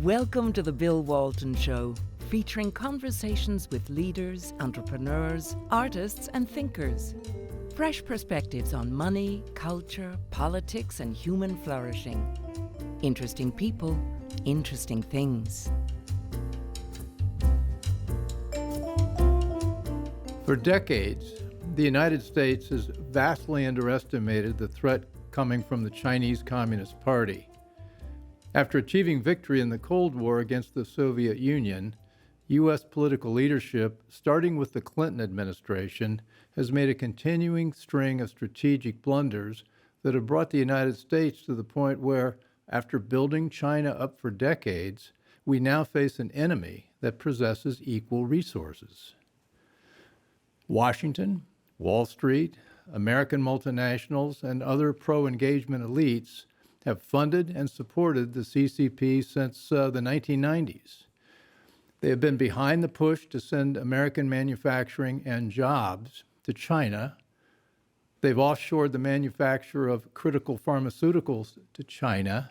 Welcome to the Bill Walton Show, featuring conversations with leaders, entrepreneurs, artists, and thinkers. Fresh perspectives on money, culture, politics, and human flourishing. Interesting people, interesting things. For decades, the United States has vastly underestimated the threat coming from the Chinese Communist Party. After achieving victory in the Cold War against the Soviet Union, U.S. political leadership, starting with the Clinton administration, has made a continuing string of strategic blunders that have brought the United States to the point where, after building China up for decades, we now face an enemy that possesses equal resources. Washington, Wall Street, American multinationals, and other pro-engagement elites have funded and supported the CCP since the 1990s. They have been behind the push to send American manufacturing and jobs to China. They've offshored the manufacture of critical pharmaceuticals to China.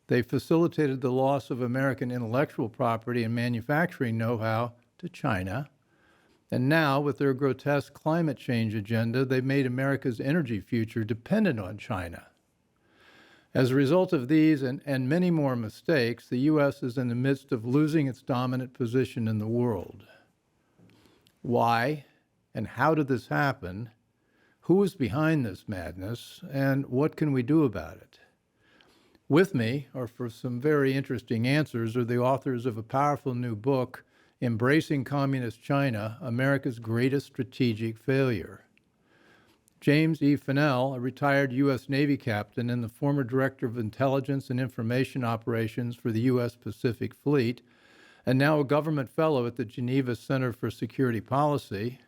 They've facilitated the loss of American intellectual property and manufacturing know-how to China. And now, with their grotesque climate change agenda, they've made America's energy future dependent on China. As a result of these and many more mistakes, the U.S. is in the midst of losing its dominant position in the world. Why and how did this happen? Who is behind this madness, and what can we do about it? With me, or for some very interesting answers, are the authors of a powerful new book, Embracing Communist China, America's Greatest Strategic Failure. James E. Fanell, a retired U.S. Navy captain and the former Director of Intelligence and Information Operations for the U.S. Pacific Fleet, and now a government fellow at the Geneva Center for Security Policy,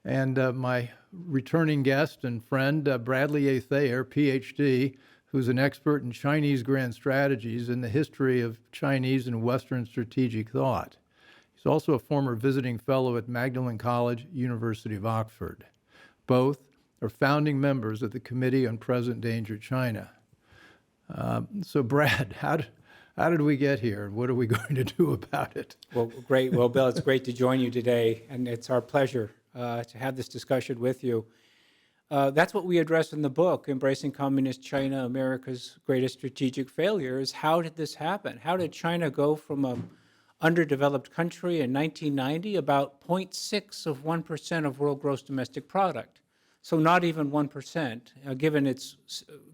and my returning guest and friend, Bradley A. Thayer, Ph.D., who's an expert in Chinese grand strategies and the history of Chinese and Western strategic thought. He's also a former visiting fellow at Magdalen College, University of Oxford. Both are founding members of the Committee on Present-Day China. So Brad, how did we get here, and what are we going to do about it? Well, great. Well, Bill, it's great to join you today, and it's our pleasure to have this discussion with you. That's what we address in the book, Embracing Communist China, America's Greatest Strategic Failure, is how did this happen? How did China go from an underdeveloped country in 1990, about 0.6% of world gross domestic product? So not even 1%, given its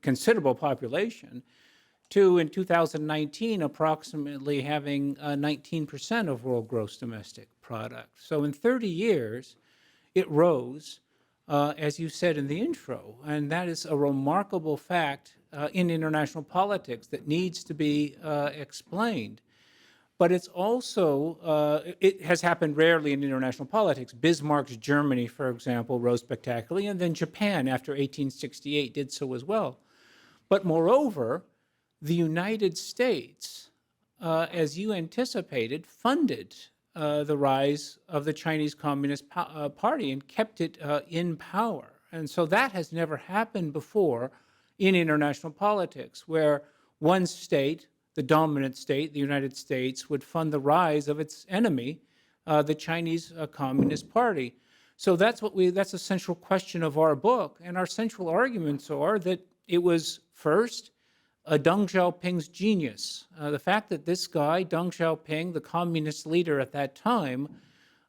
considerable population, to, in 2019, approximately having 19% of world gross domestic product. So in 30 years, it rose, as you said in the intro, and that is a remarkable fact in international politics that needs to be explained. But it's also, it has happened rarely in international politics. Bismarck's Germany, for example, rose spectacularly, and then Japan, after 1868, did so as well. But moreover, the United States, as you anticipated, funded the rise of the Chinese Communist Party and kept it in power. And so that has never happened before in international politics, where one state, the dominant state, the United States, would fund the rise of its enemy, the Chinese Communist Party. So that's the central question of our book, and our central arguments are that it was first Deng Xiaoping's genius. The fact that this guy, Deng Xiaoping, the communist leader at that time,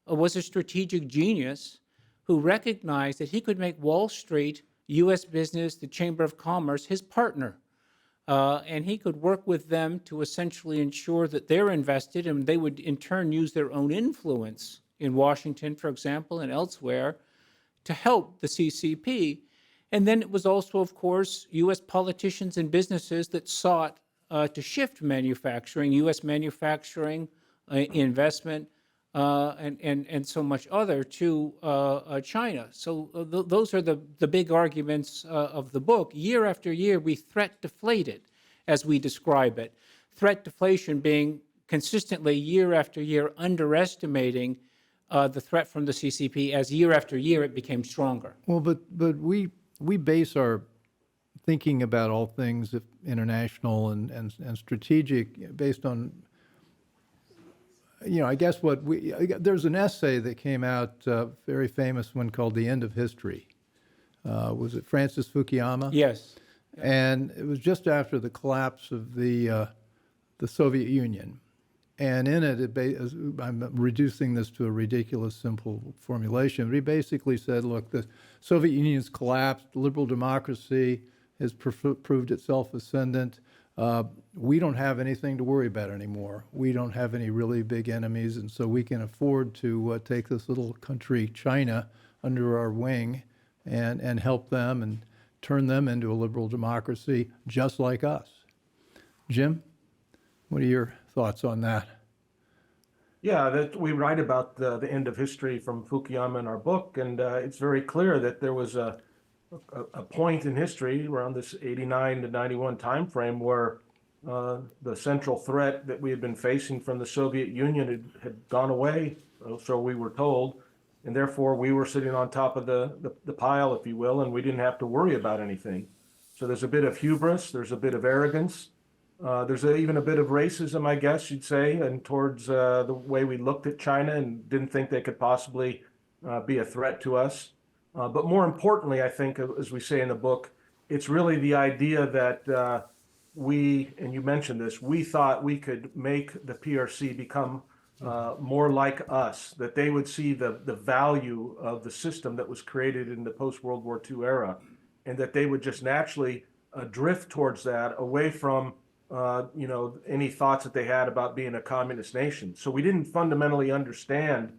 was a strategic genius who recognized that he could make Wall Street, U.S. business, the Chamber of Commerce, his partner. And he could work with them to essentially ensure that they're invested, and they would in turn use their own influence in Washington, for example, and elsewhere, to help the CCP. And then it was also, of course, U.S. politicians and businesses that sought to shift manufacturing, U.S. manufacturing, investment, and so much other to China. So those are the big arguments of the book. Year after year, we threat deflated, as we describe it. Threat deflation being consistently, year after year, underestimating the threat from the CCP as year after year it became stronger. Well, but we base our thinking about all things international and strategic based on, I guess there's an essay that came out, very famous one called The End of History. Was it Francis Fukuyama? Yes. And it was just after the collapse of the Soviet Union. And in it, I'm reducing this to a ridiculous, simple formulation, but he basically said, look, the Soviet Union's collapsed, liberal democracy has proved itself ascendant. We don't have anything to worry about anymore. We don't have any really big enemies, and so we can afford to take this little country, China, under our wing and help them and turn them into a liberal democracy just like us. Jim, what are your thoughts on that? Yeah, that we write about the end of history from Fukuyama in our book, and it's very clear that there was a point in history around this 89 to 91 timeframe where the central threat that we had been facing from the Soviet Union had gone away, so we were told, and therefore we were sitting on top of the pile, if you will, and we didn't have to worry about anything. So there's a bit of hubris, there's a bit of arrogance, there's even a bit of racism, I guess you'd say, and towards the way we looked at China and didn't think they could possibly be a threat to us. But more importantly, I think, as we say in the book, it's really the idea that we, and you mentioned this, we thought we could make the PRC become more like us, that they would see the value of the system that was created in the post-World War II era, and that they would just naturally drift towards that, away from any thoughts that they had about being a communist nation. So we didn't fundamentally understand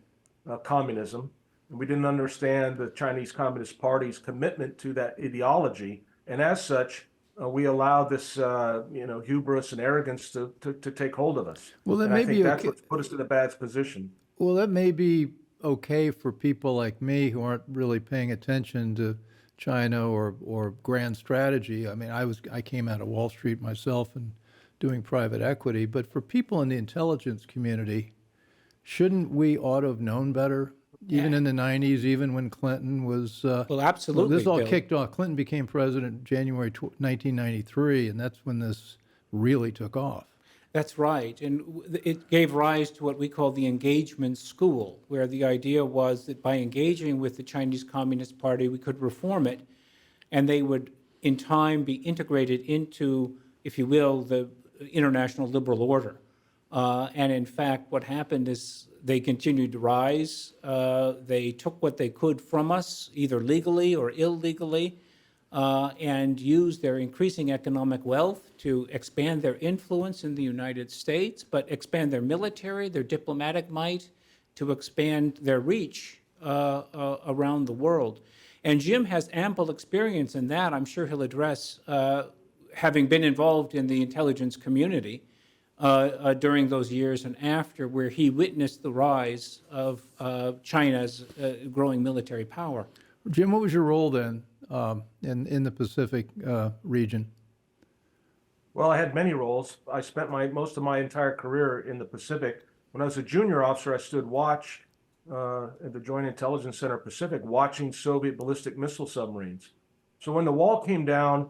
communism. We didn't understand the Chinese Communist Party's commitment to that ideology, and as such, we allowed this, hubris and arrogance to take hold of us. Well, that and may I think be that's okay. what's put us in a bad position. Well, that may be okay for people like me who aren't really paying attention to China or grand strategy. I mean, I came out of Wall Street myself and doing private equity, but for people in the intelligence community, shouldn't we ought to have known better? Even in the 90s, even when Clinton was... Well, absolutely, this all Bill. kicked off. Clinton became president January 1993, and that's when this really took off. That's right. And it gave rise to what we call the engagement school, where the idea was that by engaging with the Chinese Communist Party, we could reform it, and they would, in time, be integrated into, if you will, the international liberal order. And in fact, what happened is they continued to rise. They took what they could from us, either legally or illegally, and used their increasing economic wealth to expand their influence in the United States, but expand their military, their diplomatic might, to expand their reach around the world. And Jim has ample experience in that. I'm sure he'll address, having been involved in the intelligence community during those years and after, where he witnessed the rise of China's growing military power. Jim, what was your role then in the Pacific region? Well, I had many roles. I spent most of my entire career in the Pacific. When I was a junior officer, I stood watch at the Joint Intelligence Center Pacific, watching Soviet ballistic missile submarines. So when the wall came down,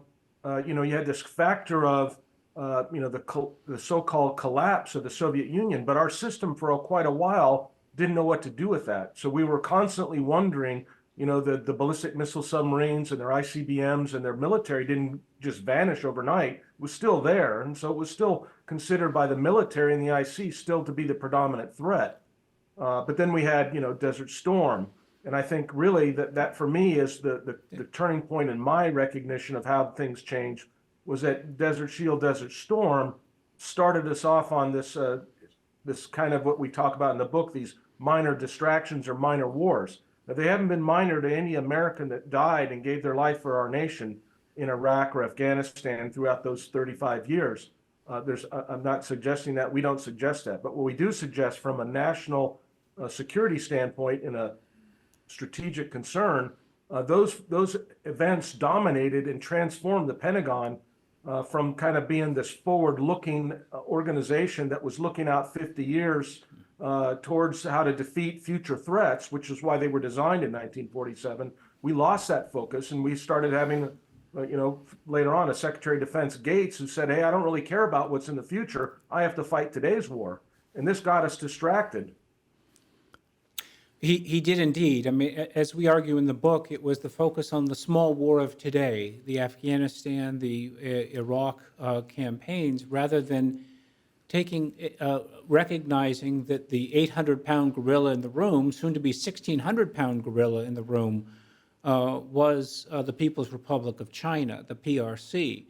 you had this factor of the so-called collapse of the Soviet Union, but our system for quite a while didn't know what to do with that. So we were constantly wondering, the ballistic missile submarines and their ICBMs and their military didn't just vanish overnight. It was still there. And so it was still considered by the military and the IC still to be the predominant threat. But then we had, Desert Storm. And I think really that for me is the turning point in my recognition of how things changed, was that Desert Shield, Desert Storm started us off on this kind of what we talk about in the book, these minor distractions or minor wars. Now, they haven't been minor to any American that died and gave their life for our nation in Iraq or Afghanistan throughout those 35 years. I'm not suggesting that. We don't suggest that. But what we do suggest from a national security standpoint and a strategic concern, those events dominated and transformed the Pentagon from kind of being this forward-looking organization that was looking out 50 years towards how to defeat future threats, which is why they were designed in 1947. We lost that focus, and we started having later on, a Secretary of Defense Gates who said, hey, I don't really care about what's in the future. I have to fight today's war. And this got us distracted. He did indeed. I mean, as we argue in the book, it was the focus on the small war of today, the Afghanistan, the Iraq campaigns, rather than recognizing that the 800-pound gorilla in the room, soon to be 1,600-pound gorilla in the room, was the People's Republic of China, the PRC.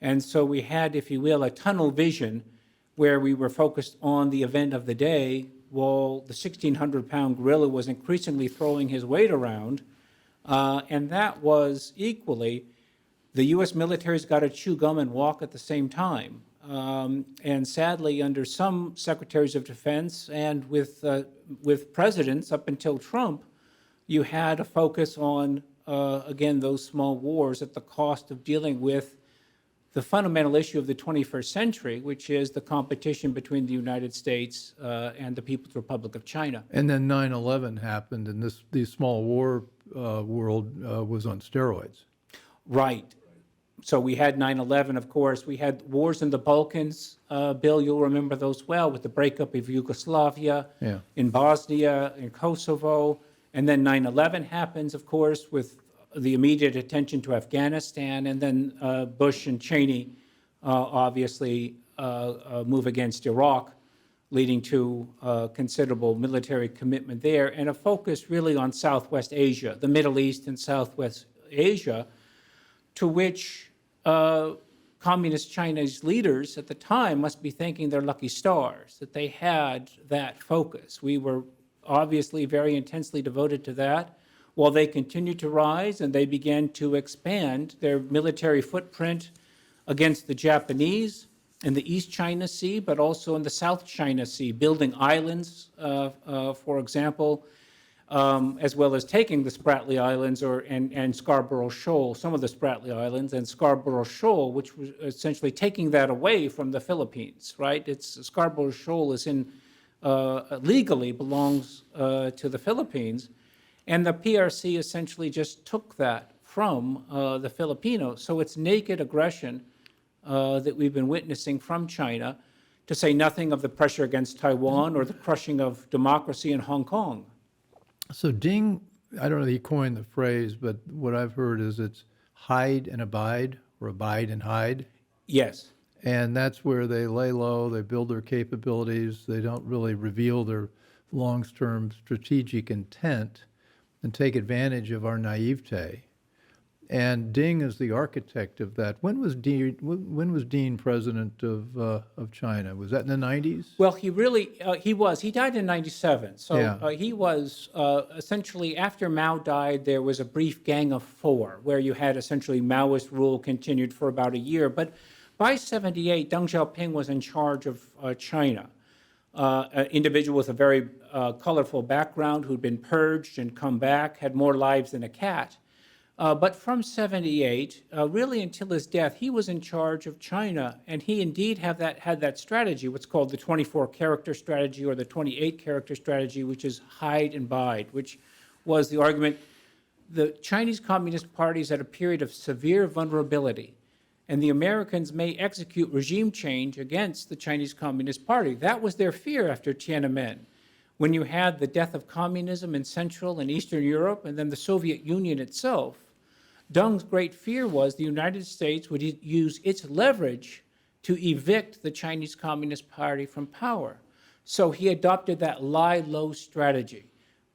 And so we had, if you will, a tunnel vision where we were focused on the event of the day, while the 1,600-pound gorilla was increasingly throwing his weight around. And that was equally, the U.S. military's got to chew gum and walk at the same time. And sadly, under some secretaries of defense and with presidents up until Trump, you had a focus on, again, those small wars at the cost of dealing with the fundamental issue of the 21st century, which is the competition between the United States and the People's Republic of China. And then 9/11 happened, and the small war world was on steroids. Right. So we had 9/11, of course. We had wars in the Balkans. Bill, you'll remember those well, with the breakup of Yugoslavia, in Bosnia, in Kosovo. And then 9/11 happens, of course, with the immediate attention to Afghanistan, and then Bush and Cheney obviously move against Iraq, leading to considerable military commitment there, and a focus really on Southwest Asia, the Middle East and Southwest Asia, to which Communist China's leaders at the time must be thanking their lucky stars that they had that focus. We were obviously very intensely devoted to that. While they continued to rise and they began to expand their military footprint against the Japanese in the East China Sea, but also in the South China Sea, building islands, for example, as well as taking the Spratly Islands and Scarborough Shoal, some of the Spratly Islands, and Scarborough Shoal, which was essentially taking that away from the Philippines, right? Scarborough Shoal is legally belongs to the Philippines. And the PRC essentially just took that from the Filipinos. So it's naked aggression that we've been witnessing from China, to say nothing of the pressure against Taiwan or the crushing of democracy in Hong Kong. So Ding, I don't know if he coined the phrase, but what I've heard is it's hide and abide, or abide and hide. Yes. And that's where they lay low, they build their capabilities, they don't really reveal their long-term strategic intent and take advantage of our naivete. And Ding is the architect of that. When was Dean president of China? Was that in the 90s? Well, he was. He died in 97. So Yeah. he was essentially, after Mao died, there was a brief Gang of Four where you had essentially Maoist rule continued for about a year. But by 78, Deng Xiaoping was in charge of China. An individual with a very colorful background who'd been purged and come back, had more lives than a cat. But from 78, really until his death, he was in charge of China, and he indeed had that strategy, what's called the 24-character strategy or the 28-character strategy, which is hide and bide, which was the argument. The Chinese Communist Party is at a period of severe vulnerability, and the Americans may execute regime change against the Chinese Communist Party. That was their fear after Tiananmen, when you had the death of communism in Central and Eastern Europe, and then the Soviet Union itself. Deng's great fear was the United States would use its leverage to evict the Chinese Communist Party from power. So he adopted that lie low strategy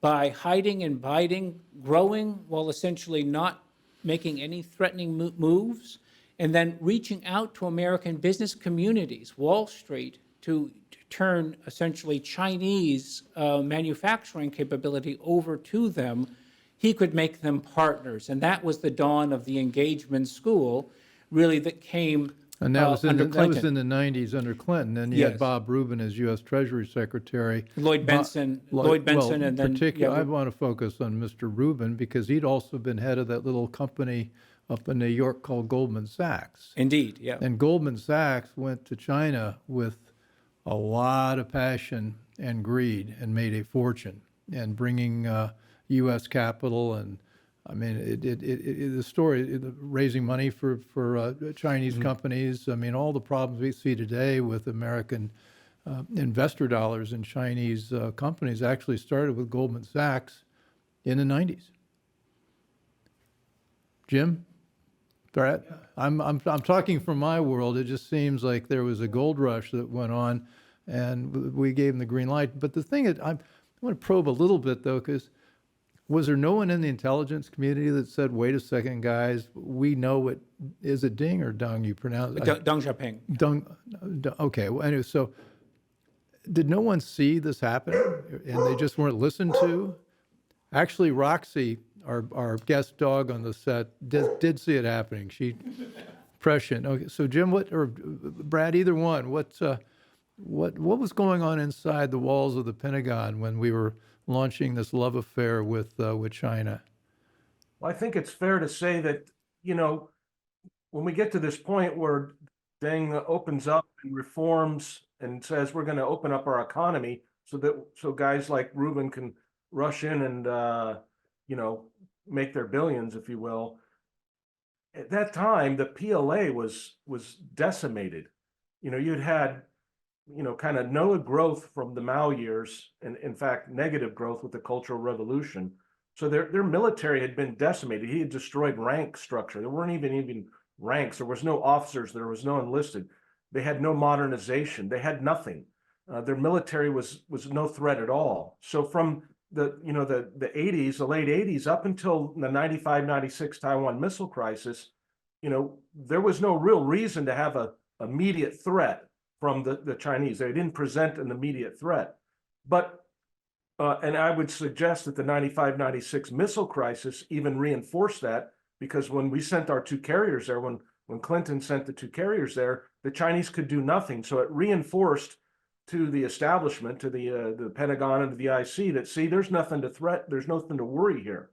by hiding and biding, growing while essentially not making any threatening moves, and then reaching out to American business communities, Wall Street, to turn essentially Chinese manufacturing capability over to them. He could make them partners. And that was the dawn of the engagement school, really, that came And that was under Clinton. That was in the 90s under Clinton. Then you had Bob Rubin as U.S. Treasury Secretary. Lloyd Benson, and then... I want to focus on Mr. Rubin because he'd also been head of that little company up in New York called Goldman Sachs. Indeed, yeah. And Goldman Sachs went to China with a lot of passion and greed and made a fortune, and bringing U.S. capital and I mean, the story, raising money for Chinese companies. I mean, all the problems we see today with American investor dollars in Chinese companies actually started with Goldman Sachs in the 90s. Jim, Brad, I'm talking from my world. It just seems like there was a gold rush that went on, and we gave them the green light. But the thing is, I want to probe a little bit though, because was there no one in the intelligence community that said, "Wait a second, guys, we know it is it Ding or Dung you pronounce it?" Deng Xiaoping. Okay. Well, anyway, so did no one see this happen, and they just weren't listened to? Actually, Roxy, our guest dog on the set, did see it happening. She prescient. Okay. So Jim, or Brad, either one, what was going on inside the walls of the Pentagon when we were launching this love affair with China? Well, I think it's fair to say that, when we get to this point where Deng opens up and reforms and says we're going to open up our economy so guys like Rubin can rush in and make their billions, if you will. At that time, the PLA was decimated. You'd had kind of no growth from the Mao years, and in fact, negative growth with the Cultural Revolution. So their military had been decimated. He had destroyed rank structure. There weren't even ranks. There was no officers. There was no enlisted. They had no modernization. They had nothing. Their military was no threat at all. So from the 80s, the late 80s, up until the 95, 96 Taiwan missile crisis, there was no real reason to have a immediate threat from the Chinese. They didn't present an immediate threat. But, and I would suggest that the 95, 96 missile crisis even reinforced that, because when we sent our two carriers there, when Clinton sent the two carriers there, the Chinese could do nothing. So it reinforced to the establishment, to the Pentagon and to the IC, that, see, there's nothing to worry here.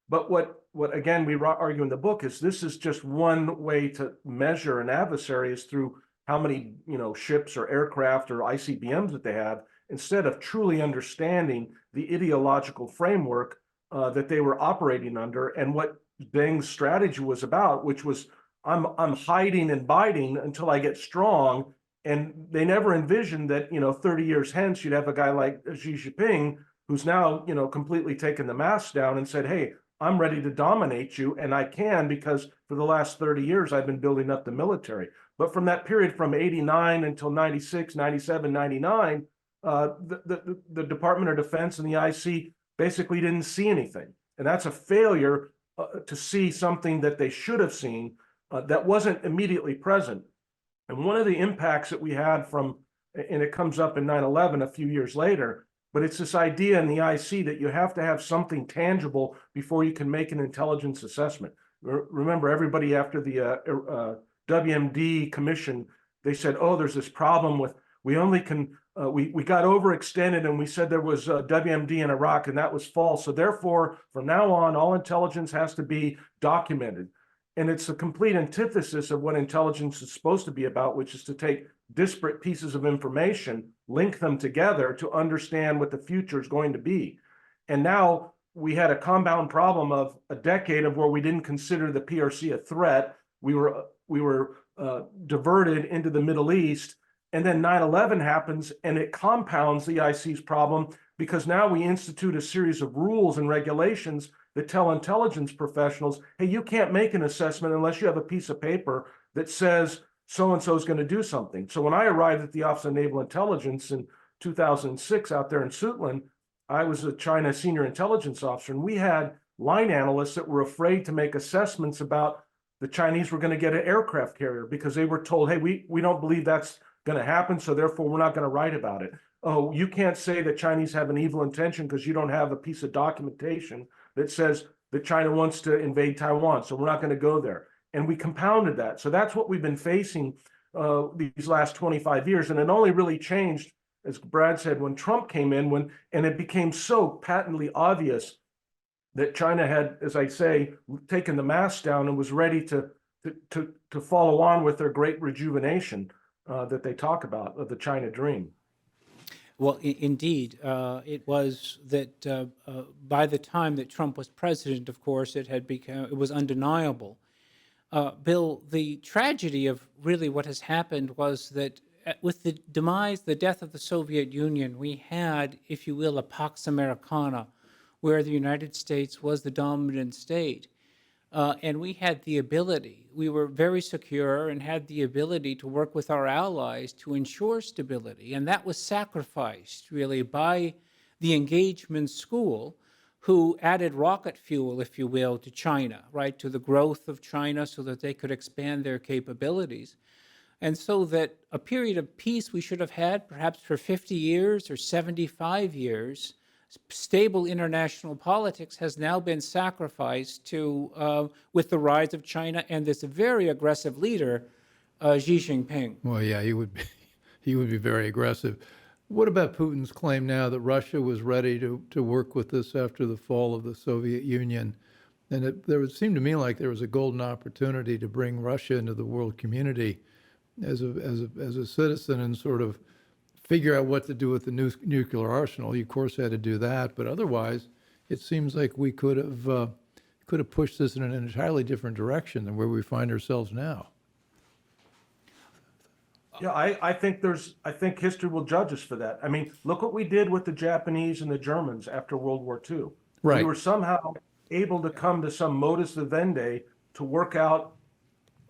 But what again, we argue in the book is this is just one way to measure an adversary, is through how many ships or aircraft or ICBMs that they have, instead of truly understanding the ideological framework that they were operating under, and what Deng's strategy was about, which was I'm hiding and biding until I get strong. And they never envisioned that 30 years hence you'd have a guy like Xi Jinping, who's now completely taken the mask down and said, "Hey, I'm ready to dominate you, and I can, because for the last 30 years I've been building up the military." But from that period, from 89 until 96, 97, 99, the Department of Defense and the IC basically didn't see anything. And that's a failure to see something that they should have seen that wasn't immediately present. And one of the impacts that we had from, and it comes up in 9/11 a few years later, but it's this idea in the IC that you have to have something tangible before you can make an intelligence assessment. Remember, everybody after the WMD commission, they said, "Oh, there's this problem with, we got overextended and we said there was WMD in Iraq, and that was false. So therefore, from now on, all intelligence has to be documented." And it's a complete antithesis of what intelligence is supposed to be about, which is to take disparate pieces of information, link them together to understand what the future is going to be. And now we had a compound problem of a decade of where we didn't consider the PRC a threat. We were diverted into the Middle East, and then 9/11 happens, and it compounds the IC's problem, because now we institute a series of rules and regulations that tell intelligence professionals, "Hey, you can't make an assessment unless you have a piece of paper that says so-and-so is going to do something." So when I arrived at the Office of Naval Intelligence in 2006 out there in Suitland, I was a China senior intelligence officer, and we had line analysts that were afraid to make assessments about the Chinese were going to get an aircraft carrier, because they were told, "Hey, we don't believe that's going to happen, so therefore we're not going to write about it." "Oh, you can't say that Chinese have an evil intention because you don't have a piece of documentation that says that China wants to invade Taiwan, so we're not going to go there." And we compounded that. So that's what we've been facing these last 25 years. And it only really changed, as Brad said, when Trump came in, and it became so patently obvious that China had, as I say, taken the mask down and was ready to follow on with their great rejuvenation that they talk about, of the China dream. Well, indeed, it was that by the time that Trump was president, of course, it was undeniable. Bill, the tragedy of really what has happened was that with the death of the Soviet Union, we had, if you will, a Pax Americana, where the United States was the dominant state. And we had the ability, we were very secure and had the ability to work with our allies to ensure stability. And that was sacrificed really by the engagement school, who added rocket fuel, if you will, to China, right, to the growth of China so that they could expand their capabilities. And so that a period of peace we should have had perhaps for 50 years or 75 years, stable international politics has now been sacrificed to with the rise of China and this very aggressive leader, Xi Jinping. Well, yeah, he would be very aggressive. What about Putin's claim now that Russia was ready to work with us after the fall of the Soviet Union? And there would seem to me like there was a golden opportunity to bring Russia into the world community as a citizen and sort of figure out what to do with the nuclear arsenal. You, of course, had to do that, but otherwise, it seems like we could have pushed this in an entirely different direction than where we find ourselves now. Yeah, I think history will judge us for that. I mean, look what we did with the Japanese and the Germans after World War II. Right. We were somehow able to come to some modus vivendi to work out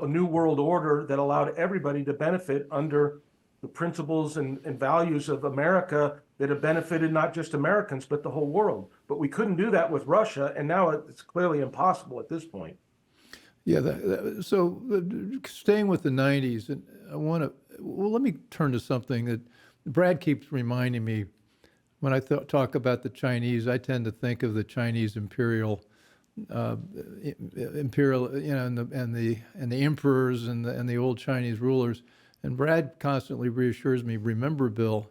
a new world order that allowed everybody to benefit under the principles and values of America that have benefited not just Americans, but the whole world. But we couldn't do that with Russia, and now it's clearly impossible at this point. Yeah, so staying with the 90s, and let me turn to something that Brad keeps reminding me. When I talk about the Chinese, I tend to think of the Chinese imperial, and the emperors and the old Chinese rulers. And Brad constantly reassures me, remember, Bill,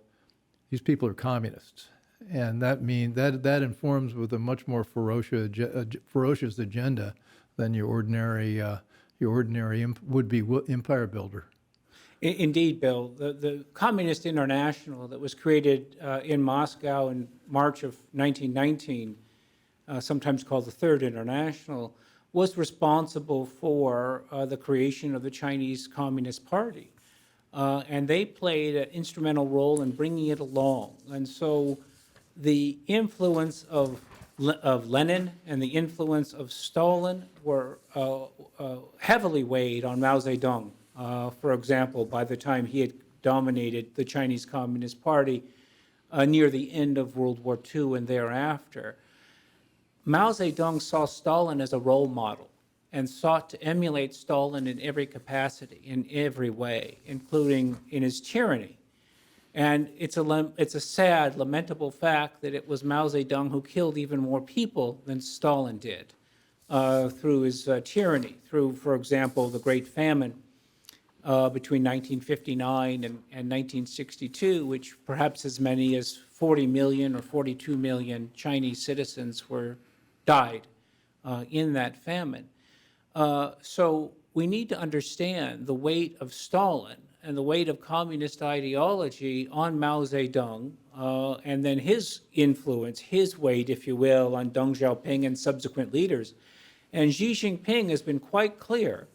these people are communists. And that informs with a much more ferocious agenda than your ordinary would-be empire builder. Indeed, Bill. The Communist International that was created in Moscow in March of 1919, sometimes called the Third International, was responsible for the creation of the Chinese Communist Party. And they played an instrumental role in bringing it along. And so the influence of Lenin and the influence of Stalin were heavily weighed on Mao Zedong. For example, by the time he had dominated the Chinese Communist Party near the end of World War II and thereafter, Mao Zedong saw Stalin as a role model and sought to emulate Stalin in every capacity, in every way, including in his tyranny. And it's a sad, lamentable fact that it was Mao Zedong who killed even more people than Stalin did through his tyranny, through, for example, the Great Famine between 1959 and 1962, which perhaps as many as 40 million or 42 million Chinese citizens died in that famine. So we need to understand the weight of Stalin and the weight of communist ideology on Mao Zedong, and then his influence, his weight, if you will, on Deng Xiaoping and subsequent leaders. And Xi Jinping has been quite clear,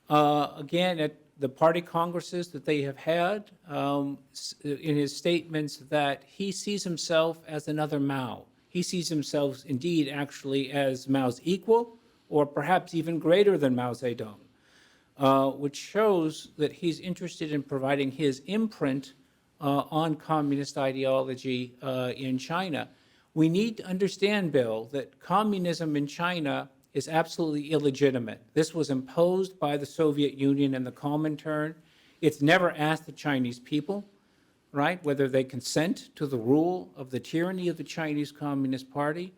again, at the party congresses that they have had, in his statements, that he sees himself as another Mao. He sees himself, indeed, actually, as Mao's equal, or perhaps even greater than Mao Zedong, which shows that he's interested in providing his imprint on communist ideology in China. We need to understand, Bill, that communism in China is absolutely illegitimate. This was imposed by the Soviet Union and the Comintern. It's never asked the Chinese people, right, whether they consent to the rule of the tyranny of the Chinese Communist Party.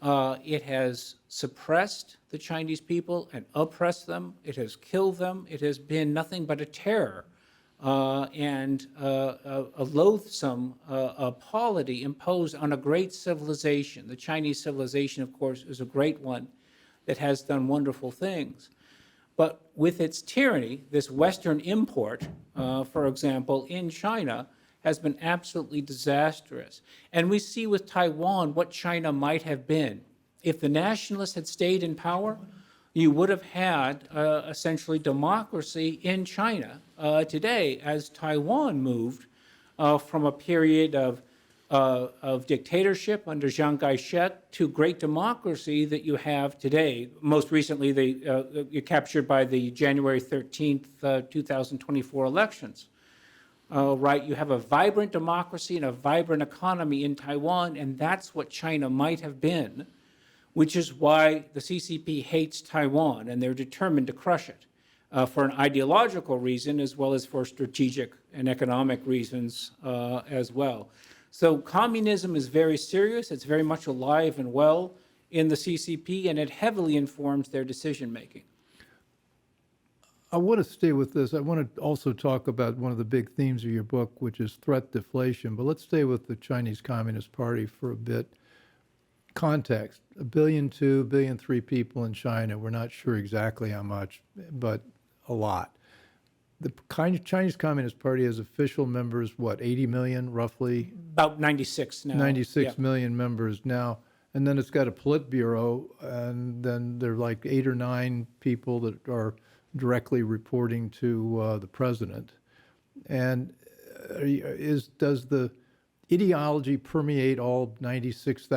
It has suppressed the Chinese people and oppressed them. It has killed them. It has been nothing but a terror and a loathsome polity imposed on a great civilization. The Chinese civilization, of course, is a great one that has done wonderful things. But with its tyranny, this Western import, for example, in China, has been absolutely disastrous. And we see with Taiwan what China might have been. If the nationalists had stayed in power, you would have had essentially democracy in China today, as Taiwan moved from a period of dictatorship under Chiang Kai-shek to great democracy that you have today. Most recently, you're captured by the January 13th, 2024 elections. Right, you have a vibrant democracy and a vibrant economy in Taiwan, and that's what China might have been, which is why the CCP hates Taiwan, and they're determined to crush it for an ideological reason as well as for strategic and economic reasons as well. So communism is very serious. It's very much alive and well in the CCP, and it heavily informs their decision-making. I want to stay with this. I want to also talk about one of the big themes of your book, which is threat deflation. But let's stay with the Chinese Communist Party for a bit. Context: 1.2 billion, 1.3 billion people in China. We're not sure exactly how much, but a lot. The Chinese Communist Party has official members, what, 80 million roughly? About 96 now. 96 million members now. And then it's got a Politburo, and then there are like 8 or 9 people that are directly reporting to the president. And does the ideology permeate all 96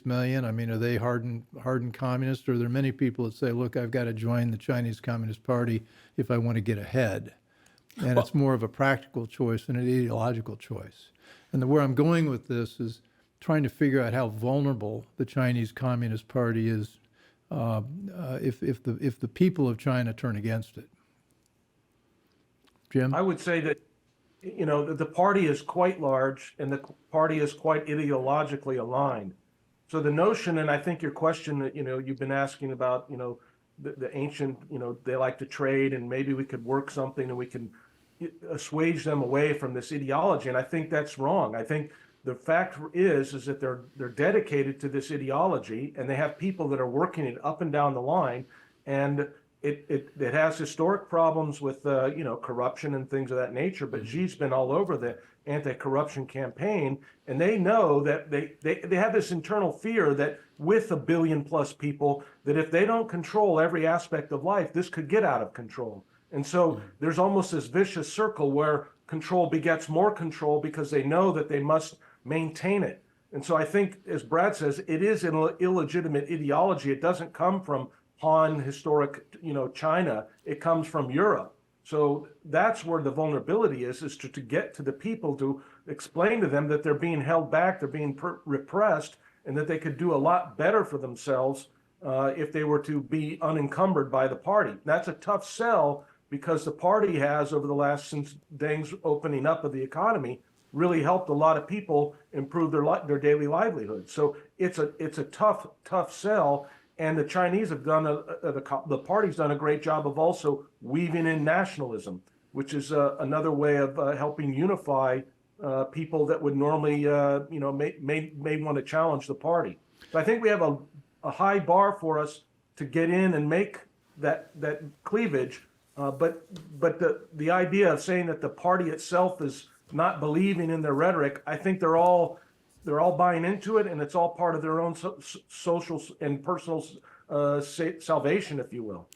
million? I mean, are they hardened communists? Or are there many people that say, look, I've got to join the Chinese Communist Party if I want to get ahead? And it's more of a practical choice than an ideological choice. And where I'm going with this is trying to figure out how vulnerable the Chinese Communist Party is if the people of China turn against it. Jim? I would say that, you know, the party is quite large and the party is quite ideologically aligned. So the notion, and I think your question that, you know, you've been asking about, you know, the ancient, you know, they like to trade and maybe we could work something and we can assuage them away from this ideology. And I think that's wrong. I think the fact is that they're dedicated to this ideology, and they have people that are working it up and down the line, and it has historic problems with you know, corruption and things of that nature. But Xi's been all over the anti-corruption campaign, and they know that they have this internal fear that with 1 billion plus people, that if they don't control every aspect of life, this could get out of control. And so there's almost this vicious circle where control begets more control because they know that they must maintain it. And so I think, as Brad says, it is an illegitimate ideology. It doesn't come from Han historic, you know, China. It comes from Europe. So that's where the vulnerability is to get to the people, to explain to them that they're being held back, they're being repressed, and that they could do a lot better for themselves if they were to be unencumbered by the party. That's a tough sell because the party has, over the last, since Deng's opening up of the economy, really helped a lot of people improve their daily livelihood. So it's a tough sell, and the Chinese have done the party's done a great job of also weaving in nationalism, which is another way of helping unify people that would normally you know, may want to challenge the party. So I think we have a high bar for us to get in and make that cleavage, but the idea of saying that the party itself is not believing in their rhetoric, I think they're all buying into it, and it's all part of their own social and personal salvation, if you will.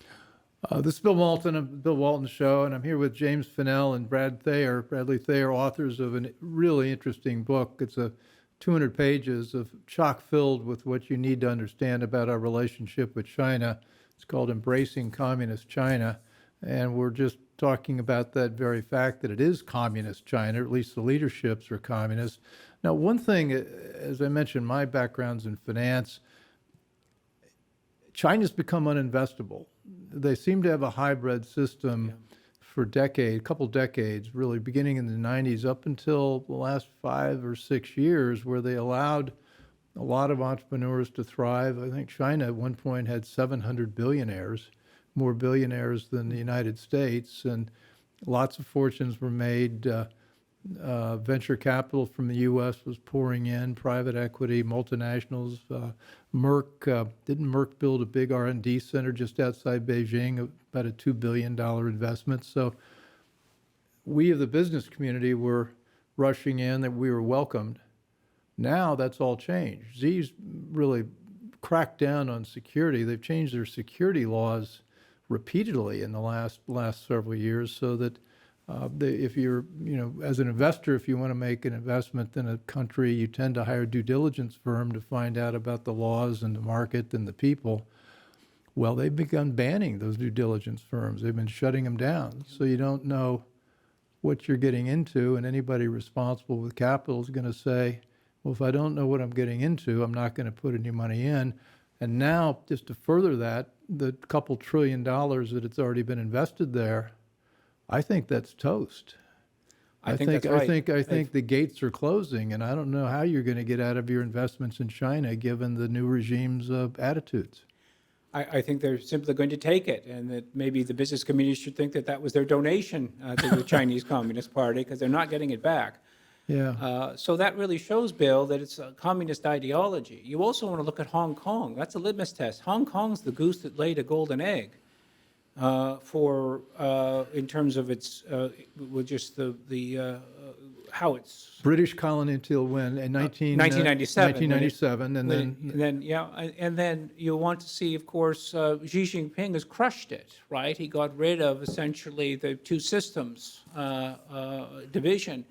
This is Bill Walton of the Bill Walton Show, and I'm here with James Fanell and Bradley Thayer, authors of a really interesting book. It's 200 pages of chock-filled with what you need to understand about our relationship with China. It's called Embracing Communist China, and we're just talking about that very fact that it is communist China, or at least the leaderships are communist. Now, one thing, as I mentioned, my background's in finance. China's become uninvestable. They seem to have a hybrid system for a couple decades, really, beginning in the 90s up until the last 5 or 6 years, where they allowed a lot of entrepreneurs to thrive. I think China at one point had 700 billionaires, more billionaires than the United States, and lots of fortunes were made. Venture capital from the U.S. was pouring in, private equity, multinationals. Didn't Merck build a big R&D center just outside Beijing, about a $2 billion investment? So we of the business community were rushing in, that we were welcomed. Now that's all changed. Xi's really cracked down on security. They've changed their security laws repeatedly in the last several years, so that if you're, as an investor, if you want to make an investment in a country, you tend to hire a due diligence firm to find out about the laws and the market and the people. Well, they've begun banning those due diligence firms. They've been shutting them down. So you don't know what you're getting into, and anybody responsible with capital is going to say, well, if I don't know what I'm getting into, I'm not going to put any money in. And now, just to further that, the couple $1 trillion that it's already been invested there, I think that's toast. I think that's right. I think the gates are closing, and I don't know how you're going to get out of your investments in China given the new regime's attitudes. I think they're simply going to take it, and that maybe the business community should think that that was their donation to the Chinese Communist Party, because they're not getting it back. Yeah. So that really shows, Bill, that it's a communist ideology. You also want to look at Hong Kong. That's a litmus test. Hong Kong's the goose that laid a golden egg in terms of its, with just how it's British colony until when? In 1997. 1997, and then you want to see, of course, Xi Jinping has crushed it, right? He got rid of essentially the two systems division.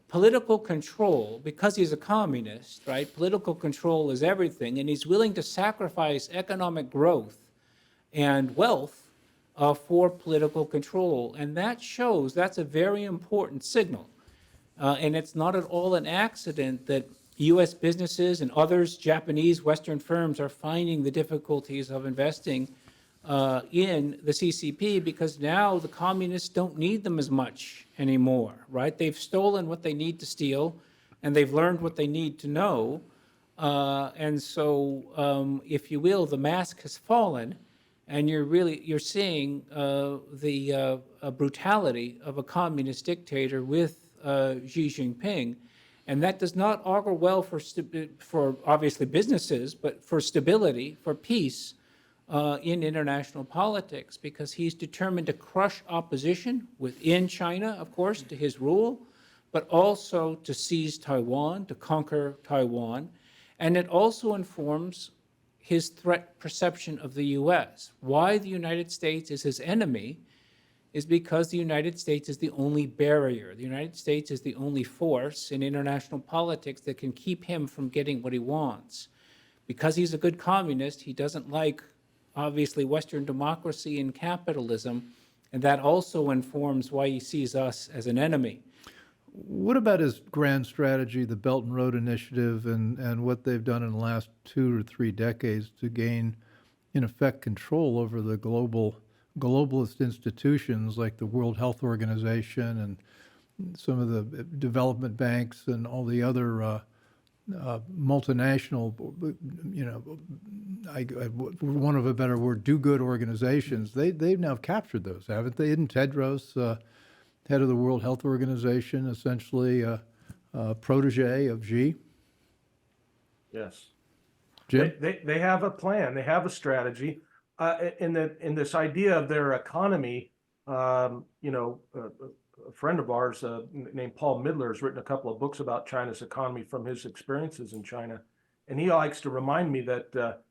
Political control, because he's a communist, right? Political control is everything, and he's willing to sacrifice economic growth and wealth for political control. And that shows, that's a very important signal. And it's not at all an accident that U.S. businesses and others, Japanese, Western firms, are finding the difficulties of investing in the CCP, because now the communists don't need them as much anymore, right? They've stolen what they need to steal, and they've learned what they need to know. And so, if you will, the mask has fallen, and you're seeing the brutality of a communist dictator with Xi Jinping. And that does not augur well for obviously businesses, but for stability, for peace in international politics, because he's determined to crush opposition within China, of course, to his rule, but also to seize Taiwan, to conquer Taiwan. And it also informs his threat perception of the U.S. Why the United States is his enemy is because the United States is the only barrier. The United States is the only force in international politics that can keep him from getting what he wants. Because he's a good communist, he doesn't like, obviously, Western democracy and capitalism, and that also informs why he sees us as an enemy. What about his grand strategy, the Belt and Road Initiative, and what they've done in the last 2 or 3 decades to gain, in effect, control over the globalist institutions like the World Health Organization and some of the development banks and all the other multinational, for want of a better word, do-good organizations? They've now captured those, haven't they? Isn't Tedros, head of the World Health Organization, essentially a protege of Xi? Yes. Jim? They have a plan. They have a strategy. In this idea of their economy, a friend of ours named Paul Midler has written a couple of books about China's economy from his experiences in China, and he likes to remind me that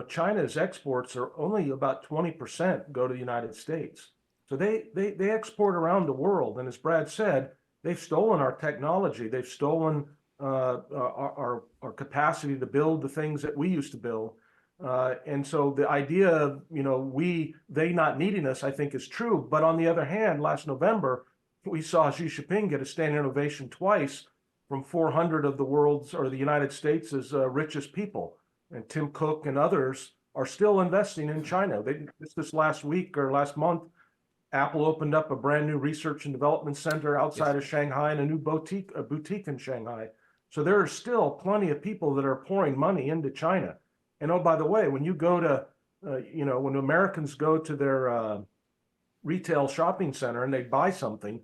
China's exports are only about 20% go to the United States. So they export around the world, and as Brad said, they've stolen our technology. They've stolen our capacity to build the things that we used to build. And so the idea of, they not needing us, I think is true. But on the other hand, last November, we saw Xi Jinping get a standing ovation twice from 400 of the world's, or the United States' richest people. And Tim Cook and others are still investing in China. This last week or last month, Apple opened up a brand new research and development center outside of Shanghai and a new boutique in Shanghai. So there are still plenty of people that are pouring money into China. And oh, by the way, when you go to, when Americans go to their retail shopping center and they buy something,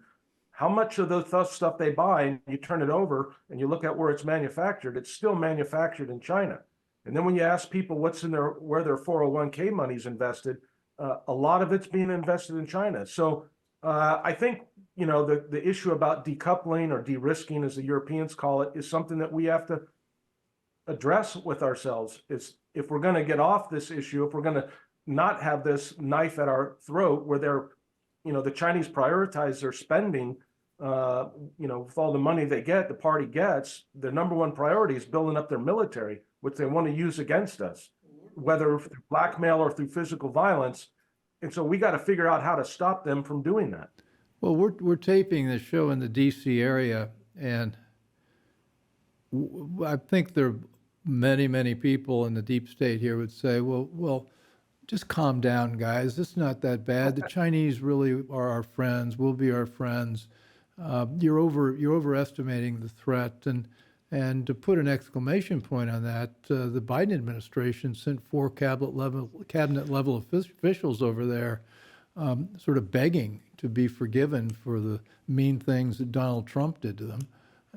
how much of the stuff they buy, and you turn it over and you look at where it's manufactured, it's still manufactured in China. And then when you ask people where their 401k money's invested, a lot of it's being invested in China. So I think the issue about decoupling or de-risking, as the Europeans call it, is something that we have to address with ourselves. Is if we're going to get off this issue, if we're going to not have this knife at our throat where the Chinese prioritize their spending, with all the money they get, the party gets, their number one priority is building up their military, which they want to use against us, whether through blackmail or through physical violence. And so we got to figure out how to stop them from doing that. Well, we're taping this show in the D.C. area, and I think there are many people in the deep state here would say, well, just calm down, guys. It's not that bad. The Chinese really are our friends. We'll be our friends. You're overestimating the threat, and to put an exclamation point on that, the Biden administration sent 4 cabinet level officials over there, sort of begging to be forgiven for the mean things that Donald Trump did to them,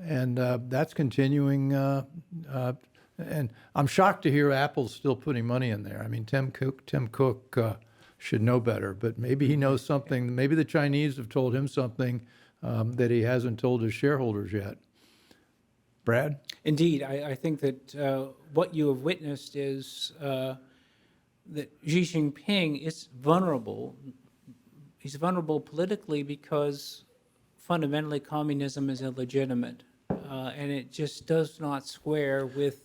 and that's continuing. And I'm shocked to hear Apple's still putting money in there. I mean, Tim Cook should know better, but maybe he knows something. Maybe the Chinese have told him something that he hasn't told his shareholders yet. Brad? Indeed, I think that what you have witnessed is that Xi Jinping is vulnerable. He's vulnerable politically because fundamentally communism is illegitimate, and it just does not square with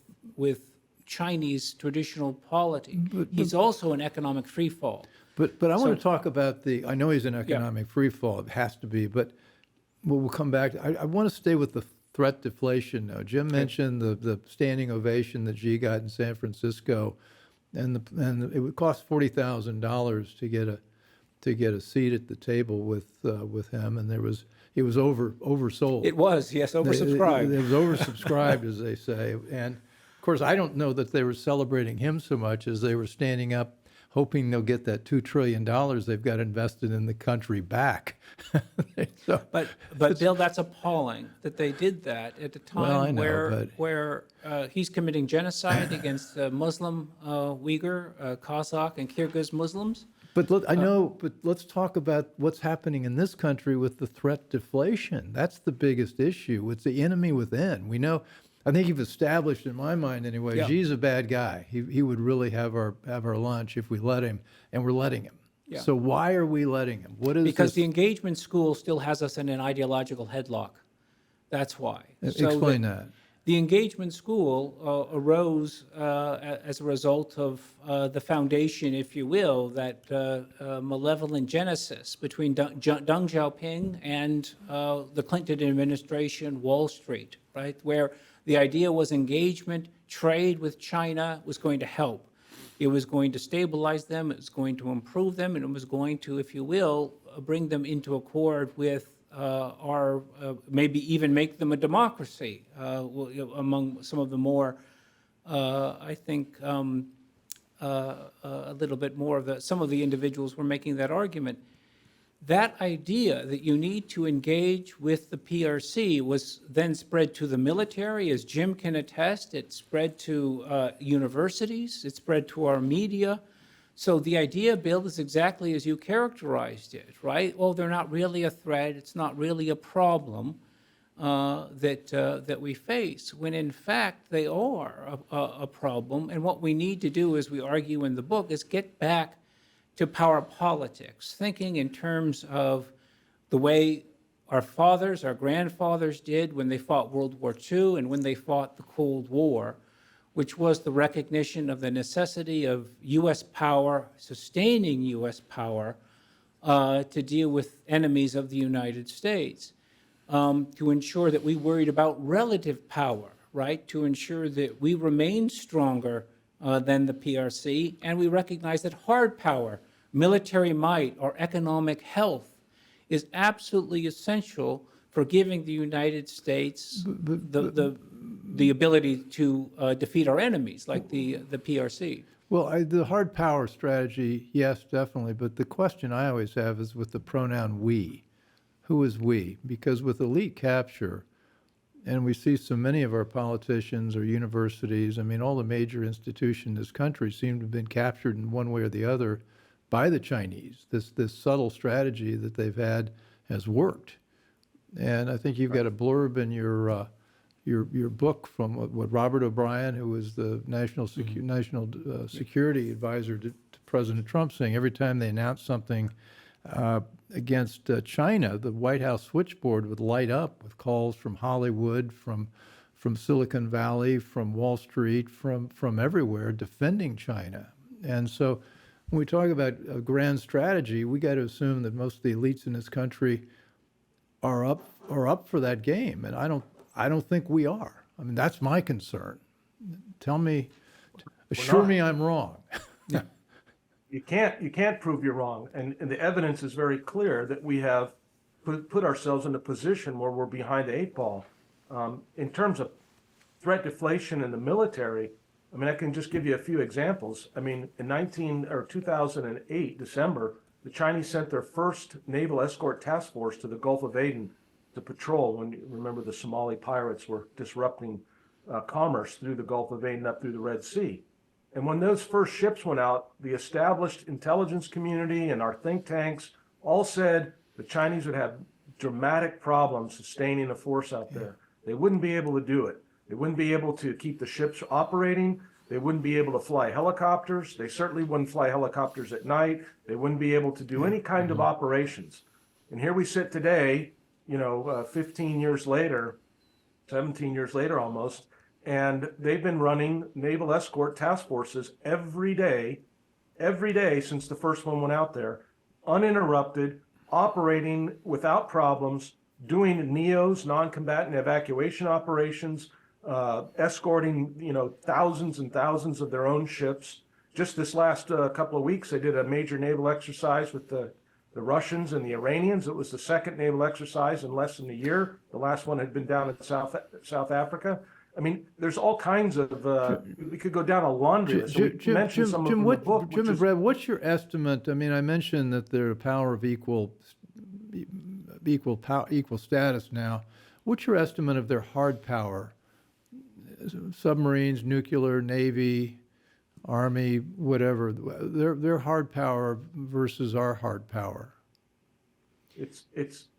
Chinese traditional polity. He's also an economic freefall. But I want to talk about I know he's an economic freefall, it has to be, but we'll come back. I want to stay with the threat deflation now. Jim mentioned the standing ovation that Xi got in San Francisco, and it would cost $40,000 to get a seat at the table with him, and it was oversold. It was, yes, oversubscribed. It was oversubscribed, as they say. And of course, I don't know that they were celebrating him so much as they were standing up, hoping they'll get that $2 trillion they've got invested in the country back. But Bill, that's appalling that they did that at a time where he's committing genocide against Muslim, Uyghur, Kazakh, and Kyrgyz Muslims. But let's talk about what's happening in this country with the threat deflation. That's the biggest issue. It's the enemy within. We know. I think you've established, in my mind anyway, Xi's a bad guy. He would really have our lunch if we let him, and we're letting him. Yeah. So why are we letting him? Because the engagement school still has us in an ideological headlock. That's why. Explain that. The engagement school arose as a result of the foundation, if you will, that malevolent genesis between Deng Xiaoping and the Clinton administration, Wall Street, right, where the idea was engagement, trade with China was going to help. It was going to stabilize them, it was going to improve them, and it was going to, if you will, bring them into accord with maybe even make them a democracy among some of the more, I think, a little bit more of some of the individuals were making that argument. That idea that you need to engage with the PRC was then spread to the military, as Jim can attest. It spread to universities. It spread to our media. So the idea, Bill, is exactly as you characterized it, right? Oh, they're not really a threat. It's not really a problem that we face, when in fact they are a problem. And what we need to do, as we argue in the book, is get back to power politics, thinking in terms of the way our fathers, our grandfathers did when they fought World War II and when they fought the Cold War, which was the recognition of the necessity of U.S. power, sustaining U.S. power, to deal with enemies of the United States, to ensure that we worried about relative power, right, to ensure that we remain stronger than the PRC, and we recognize that hard power, military might, or economic health is absolutely essential for giving the United States the ability to defeat our enemies, like the PRC. Well, the hard power strategy, yes, definitely. But the question I always have is with the pronoun we. Who is we? Because with elite capture, and we see so many of our politicians or universities, I mean, all the major institutions in this country seem to have been captured in one way or the other by the Chinese. This subtle strategy that they've had has worked. And I think you've got a blurb in your book from what Robert O'Brien, who was the national security advisor to President Trump, saying every time they announced something against China, the White House switchboard would light up with calls from Hollywood, from Silicon Valley, from Wall Street, from everywhere defending China. And so when we talk about a grand strategy, we got to assume that most of the elites in this country are up for that game, and I don't think we are. I mean, that's my concern. Assure me I'm wrong. Yeah. You can't prove you're wrong, and the evidence is very clear that we have put ourselves in a position where we're behind the eight ball. In terms of threat deflation in the military, I mean, I can just give you a few examples. I mean, in 2008, December, the Chinese sent their first naval escort task force to the Gulf of Aden to patrol, when you remember the Somali pirates were disrupting commerce through the Gulf of Aden up through the Red Sea. And when those first ships went out, the established intelligence community and our think tanks all said the Chinese would have dramatic problems sustaining a force out there. They wouldn't be able to do it. They wouldn't be able to keep the ships operating. They wouldn't be able to fly helicopters. They certainly wouldn't fly helicopters at night. They wouldn't be able to do any kind of operations. And here we sit today, 15 years later, 17 years later almost, and they've been running naval escort task forces every day since the first one went out there, uninterrupted, operating without problems, doing NEOs, non-combatant evacuation operations, escorting, thousands and thousands of their own ships. Just this last couple of weeks, they did a major naval exercise with the Russians and the Iranians. It was the second naval exercise in less than a year. The last one had been down in South Africa. I mean, there's all kinds of, we could go down a laundry list. We mentioned some of them in the book. Jim and Brad, what's your estimate? I mean, I mentioned that they're a power of equal status now. What's your estimate of their hard power? Submarines, nuclear, Navy, Army, whatever, their hard power versus our hard power.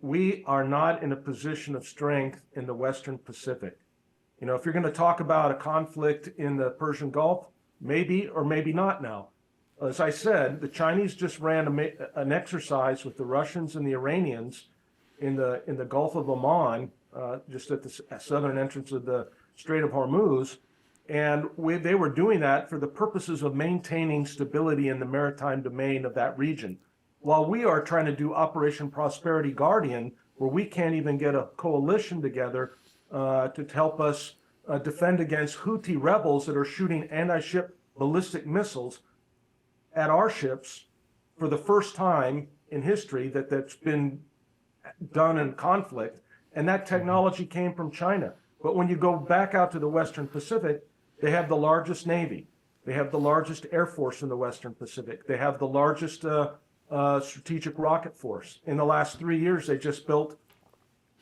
We are not in a position of strength in the Western Pacific. If you're going to talk about a conflict in the Persian Gulf, maybe or maybe not now. As I said, the Chinese just ran an exercise with the Russians and the Iranians in the Gulf of Oman, just at the southern entrance of the Strait of Hormuz. And they were doing that for the purposes of maintaining stability in the maritime domain of that region. While we are trying to do Operation Prosperity Guardian, where we can't even get a coalition together to help us defend against Houthi rebels that are shooting anti-ship ballistic missiles at our ships for the first time in history that's been done in conflict. And that technology came from China. But when you go back out to the Western Pacific, they have the largest Navy. They have the largest Air Force in the Western Pacific. They have the largest strategic rocket force. In the last 3 years, they just built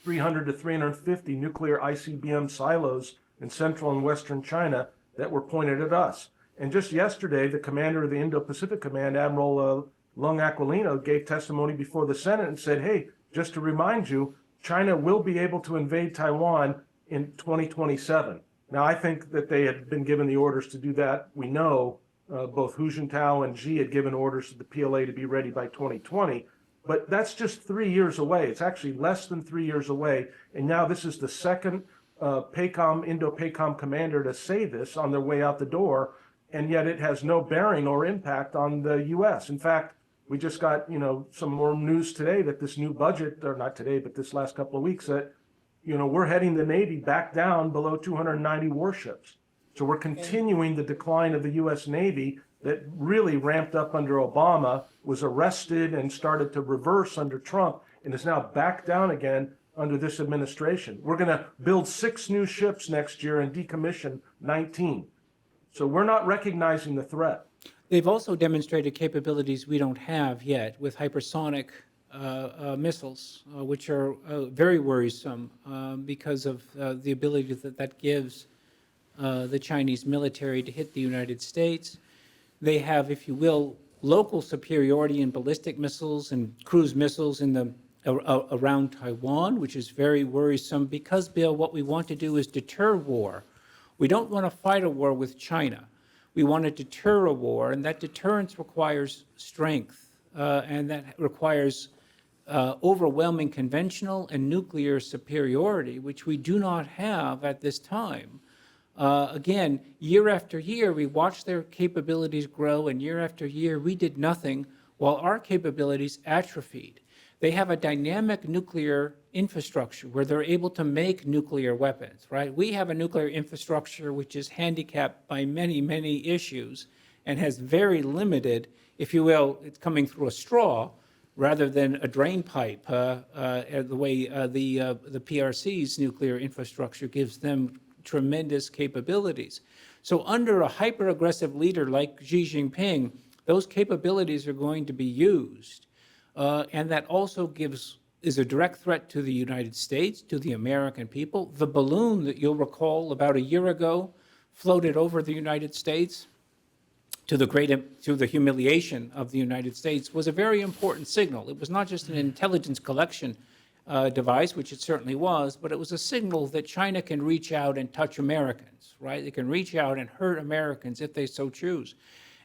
300 to 350 nuclear ICBM silos in central and western China that were pointed at us. And just yesterday, the commander of the Indo-Pacific Command, Admiral Lung Aquilino, gave testimony before the Senate and said, hey, just to remind you, China will be able to invade Taiwan in 2027. Now, I think that they had been given the orders to do that. We know both Hu Jintao and Xi had given orders to the PLA to be ready by 2020. But that's just 3 years away. It's actually less than 3 years away. And now this is the second Indo-PACOM commander to say this on their way out the door. And yet it has no bearing or impact on the U.S. In fact, we just got, some more news today that this new budget, or not today, but this last couple of weeks, that, we're heading the Navy back down below 290 warships. So we're continuing the decline of the U.S. Navy that really ramped up under Obama, was arrested and started to reverse under Trump, and is now back down again under this administration. We're going to build 6 new ships next year and decommission 19. So we're not recognizing the threat. They've also demonstrated capabilities we don't have yet with hypersonic missiles, which are very worrisome because of the ability that gives the Chinese military to hit the United States. They have, if you will, local superiority in ballistic missiles and cruise missiles in the around Taiwan, which is very worrisome because, Bill, what we want to do is deter war. We don't want to fight a war with China. We want to deter a war, and that deterrence requires strength, and that requires overwhelming conventional and nuclear superiority, which we do not have at this time. Again, year after year, we watched their capabilities grow, and year after year, we did nothing while our capabilities atrophied. They have a dynamic nuclear infrastructure where they're able to make nuclear weapons, right? We have a nuclear infrastructure which is handicapped by many, many issues and has very limited, if you will, it's coming through a straw rather than a drain pipe, the way the PRC's nuclear infrastructure gives them tremendous capabilities. So under a hyper-aggressive leader like Xi Jinping, those capabilities are going to be used. And that also is a direct threat to the United States, to the American people. The balloon that you'll recall about a year ago floated over the United States to the humiliation of the United States was a very important signal. It was not just an intelligence collection device, which it certainly was, but it was a signal that China can reach out and touch Americans, right? They can reach out and hurt Americans if they so choose.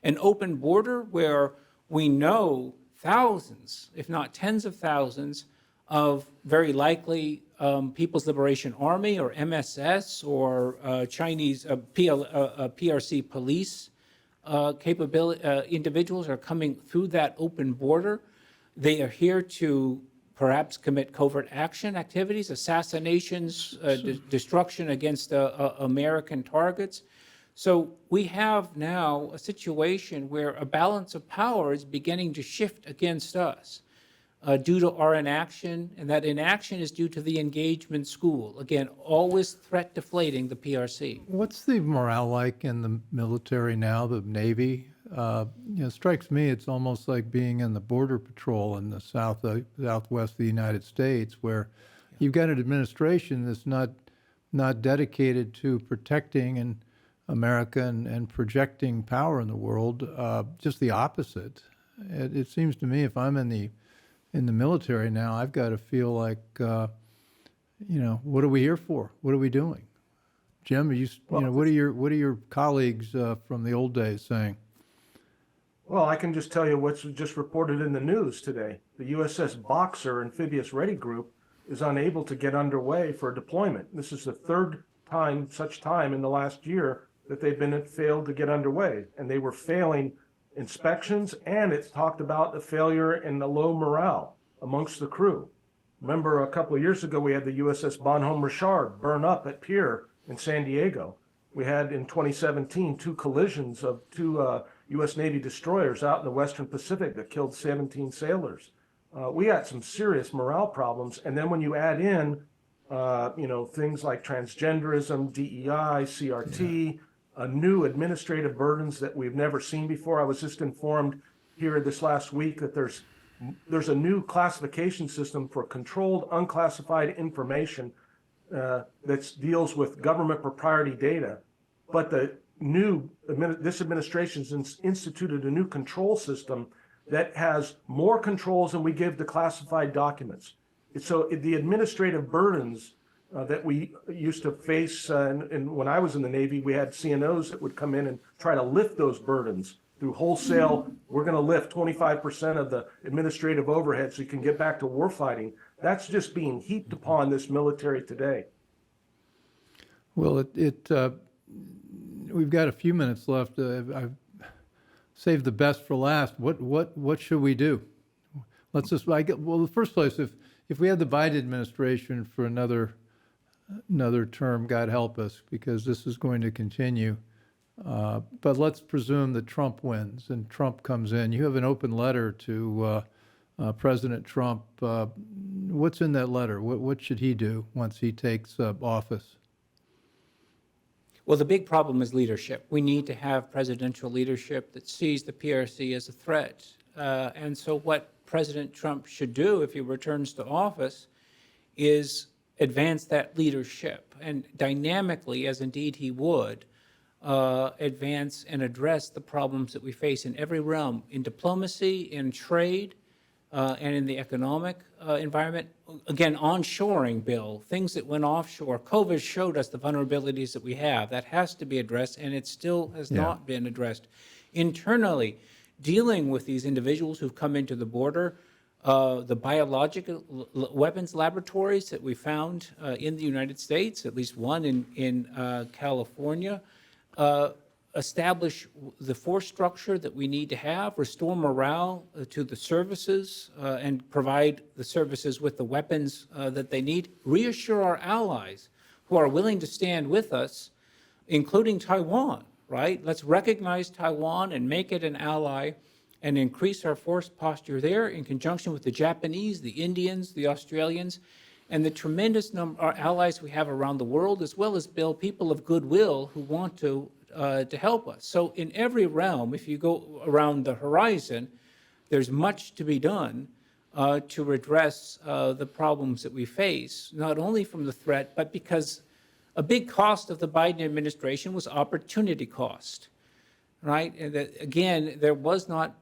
An open border where we know thousands, if not tens of thousands, of very likely People's Liberation Army or MSS or Chinese PRC police individuals are coming through that open border. They are here to perhaps commit covert action activities, assassinations, destruction against American targets. So we have now a situation where a balance of power is beginning to shift against us due to our inaction, and that inaction is due to the engagement school. Again, always threat deflating the PRC. What's the morale like in the military now, the Navy? It strikes me it's almost like being in the Border Patrol in the southwest of the United States, where you've got an administration that's not dedicated to protecting America and projecting power in the world. Just the opposite. It seems to me if I'm in the military now, I've got to feel like, what are we here for? What are we doing? Jim, what are your colleagues from the old days saying? Well, I can just tell you what's just reported in the news today. The USS Boxer Amphibious Ready Group is unable to get underway for deployment. This is the third such time in the last year that they've failed to get underway, and they were failing inspections, and it's talked about the failure and the low morale amongst the crew. Remember a couple of years ago, we had the USS Bonhomme Richard burn up at pier in San Diego. We had in 2017 two collisions of two U.S. Navy destroyers out in the Western Pacific that killed 17 sailors. We had some serious morale problems, and then when you add in, things like transgenderism, DEI, CRT, new administrative burdens that we've never seen before. I was just informed here this last week that there's a new classification system for controlled unclassified information that deals with government proprietary data. But this administration's instituted a new control system that has more controls than we give to classified documents. So the administrative burdens that we used to face, and when I was in the Navy, we had CNOs that would come in and try to lift those burdens through wholesale. We're going to lift 25% of the administrative overhead so you can get back to warfighting. That's just being heaped upon this military today. Well, we've got a few minutes left. I've saved the best for last. What should we do? The first place, if we had the Biden administration for another term, God help us, because this is going to continue. But let's presume that Trump wins and Trump comes in. You have an open letter to President Trump. What's in that letter? What should he do once he takes office? Well, the big problem is leadership. We need to have presidential leadership that sees the PRC as a threat. And so what President Trump should do if he returns to office is advance that leadership and dynamically, as indeed he would, advance and address the problems that we face in every realm, in diplomacy, in trade, and in the economic environment. Again, onshoring, Bill, things that went offshore. COVID showed us the vulnerabilities that we have. That has to be addressed, and it still has not been addressed. Internally, dealing with these individuals who've come into the border, the biological weapons laboratories that we found in the United States, at least one in California, establish the force structure that we need to have, restore morale to the services, and provide the services with the weapons that they need, reassure our allies who are willing to stand with us, including Taiwan, right? Let's recognize Taiwan and make it an ally and increase our force posture there in conjunction with the Japanese, the Indians, the Australians, and the tremendous number of allies we have around the world, as well as, Bill, people of goodwill who want to help us. So in every realm, if you go around the horizon, there's much to be done to address the problems that we face, not only from the threat, but because a big cost of the Biden administration was opportunity cost, right? And that, again, there was not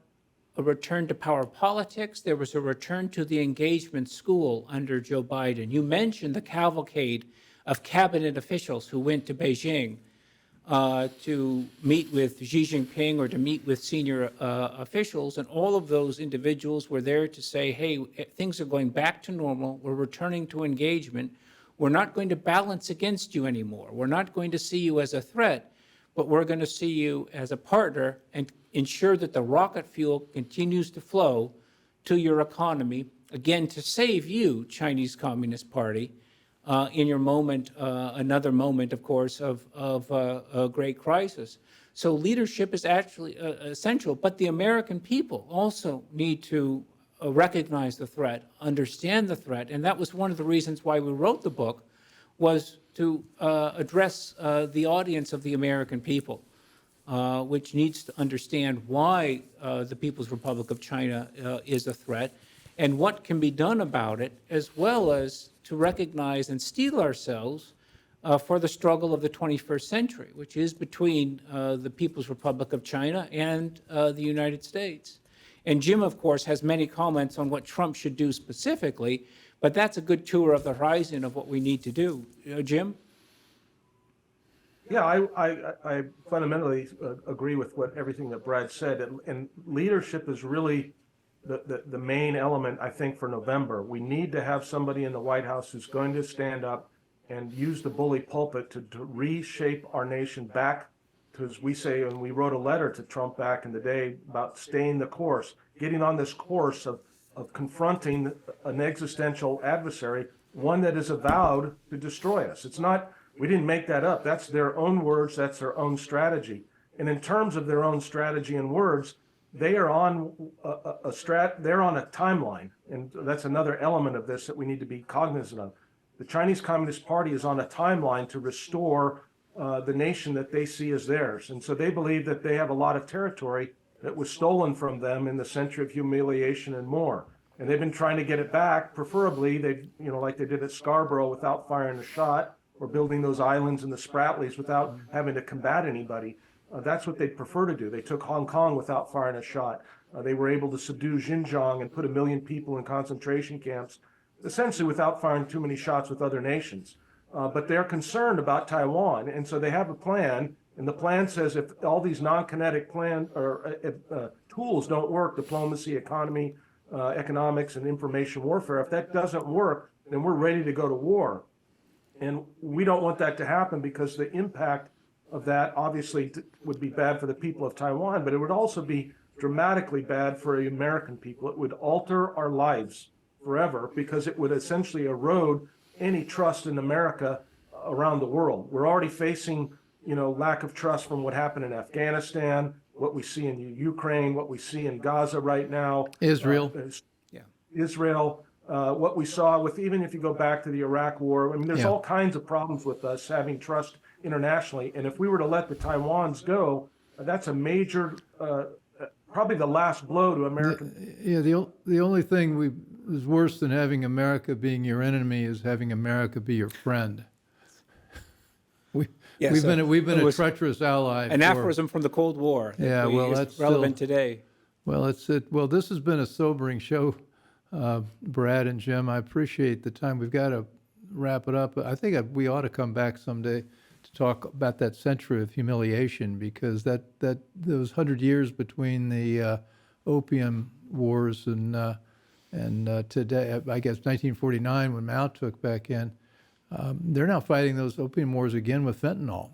a return to power politics. There was a return to the engagement school under Joe Biden. You mentioned the cavalcade of cabinet officials who went to Beijing to meet with Xi Jinping or to meet with senior officials, and all of those individuals were there to say, hey, things are going back to normal, we're returning to engagement, we're not going to balance against you anymore, we're not going to see you as a threat, but we're going to see you as a partner and ensure that the rocket fuel continues to flow to your economy, again, to save you, Chinese Communist Party, in your moment, another moment, of course, of a great crisis. So leadership is actually essential, but the American people also need to recognize the threat, understand the threat, and that was one of the reasons why we wrote the book, was to address the audience of the American people, which needs to understand why the People's Republic of China is a threat, and what can be done about it, as well as to recognize and steel ourselves for the struggle of the 21st century, which is between the People's Republic of China and the United States. And Jim, of course, has many comments on what Trump should do specifically, but that's a good tour of the horizon of what we need to do. Jim? Yeah, I fundamentally agree with everything that Brad said, and leadership is really the main element, I think, for November. We need to have somebody in the White House who's going to stand up and use the bully pulpit to reshape our nation back to, as we say, and we wrote a letter to Trump back in the day about staying the course, getting on this course of confronting an existential adversary, one that is avowed to destroy us. It's not, we didn't make that up. That's their own words, that's their own strategy. And in terms of their own strategy and words, they are on they're on a timeline, and that's another element of this that we need to be cognizant of. The Chinese Communist Party is on a timeline to restore the nation that they see as theirs, and so they believe that they have a lot of territory that was stolen from them in the century of humiliation and more, and they've been trying to get it back. Preferably, they, like they did at Scarborough, without firing a shot, or building those islands in the Spratlys without having to combat anybody. That's what they'd prefer to do. They took Hong Kong without firing a shot. They were able to subdue Xinjiang and put 1 million people in concentration camps, essentially without firing too many shots with other nations. But they're concerned about Taiwan, and so they have a plan. And the plan says if all these non-kinetic tools don't work, diplomacy, economy, economics, and information warfare, if that doesn't work, then we're ready to go to war. And we don't want that to happen, because the impact of that obviously would be bad for the people of Taiwan, but it would also be dramatically bad for the American people. It would alter our lives forever, because it would essentially erode any trust in America around the world. We're already facing, lack of trust from what happened in Afghanistan, what we see in Ukraine, what we see in Gaza right now. Israel. Israel. What we saw with, even if you go back to the Iraq War, I mean, there's all kinds of problems with us having trust internationally. And if we were to let the Taiwans go, that's a major, probably the last blow to American. The only thing is worse than having America being your enemy is having America be your friend. We've been a treacherous ally. An aphorism from the Cold War. Yeah, well, that's relevant today. Well, this has been a sobering show Brad and Jim. I appreciate the time. We've got to wrap it up. I think we ought to come back someday to talk about that century of humiliation, because those 100 years between the opium wars and today, I guess 1949 when Mao took back in, they're now fighting those opium wars again with fentanyl.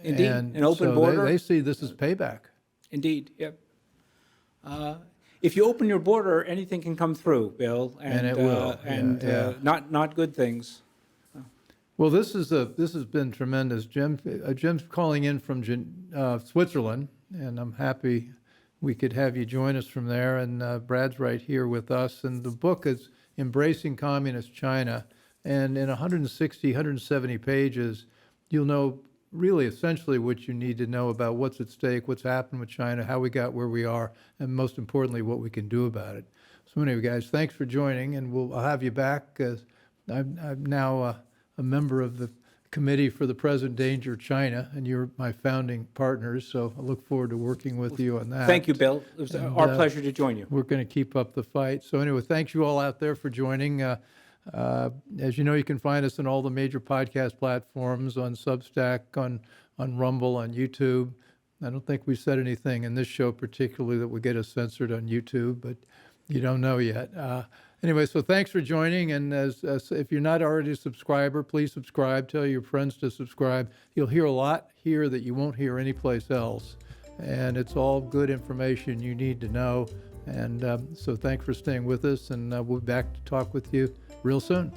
Indeed, and an open so border. They see this as payback. Indeed, yep. If you open your border, anything can come through, Bill, And it will, yeah. Not good things. Well, this has been tremendous. Jim's calling in from Switzerland, and I'm happy we could have you join us from there. And Brad's right here with us. And the book is Embracing Communist China. And in 170 pages, you'll know really essentially what you need to know about what's at stake, what's happened with China, how we got where we are, and most importantly, what we can do about it. So anyway, guys, thanks for joining, and I'll have you back. I'm now a member of the Committee for the Present Danger of China, and you're my founding partners, so I look forward to working with you on that. Thank you, Bill. It was our pleasure to join you. We're going to keep up the fight. So anyway, thanks you all out there for joining. As you know, you can find us on all the major podcast platforms, on Substack, on Rumble, on YouTube. I don't think we said anything in this show particularly that would get us censored on YouTube, but you don't know yet. Anyway, so thanks for joining. And as if you're not already a subscriber, please subscribe. Tell your friends to subscribe. You'll hear a lot here that you won't hear anyplace else. And it's all good information you need to know. And so thanks for staying with us. And we'll be back to talk with you real soon.